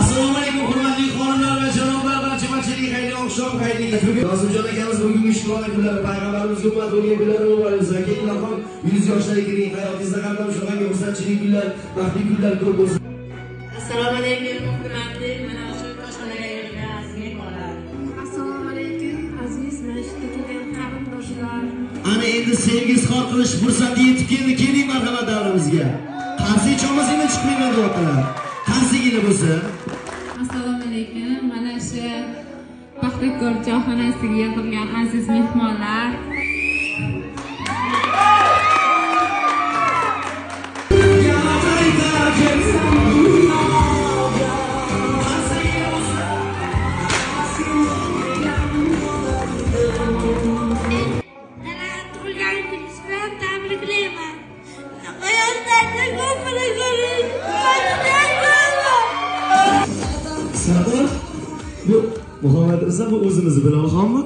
Assalomu alaykum hurmatli xonimlar va janoblar, barcha-barchaga xayrli oqshom, xayrli kech. Nozimjon akamiz bugungi ijtimoiy kunlari, payg'ambarimiz ummat bo'lgan kunlar muborak bo'lsin. Keyinroq 100 yoshlarga kiring, hayotingizda qanday shunday xursandchilik kunlar, baxtli kunlar ko'p bo'lsin. Assalomu alaykum hurmatli mana shu oshxonaga kirgan aziz mehmonlar. Assalomu alaykum aziz masjidga kelgan qarindoshlar. Ana endi sevgi izhor qilish fursati yetib keldi. Keling marhamat davrimizga. Qarshi cho'masini chiqmayman deyaptilar. Qarsigina bo'lsa. Assalomu alaykum. Mana shu Paxtakor choyxonasiga yig'ilgan aziz mehmonlar. Sabr, bu Muhammad Rzo bu o'zimizni Bilolxonmi?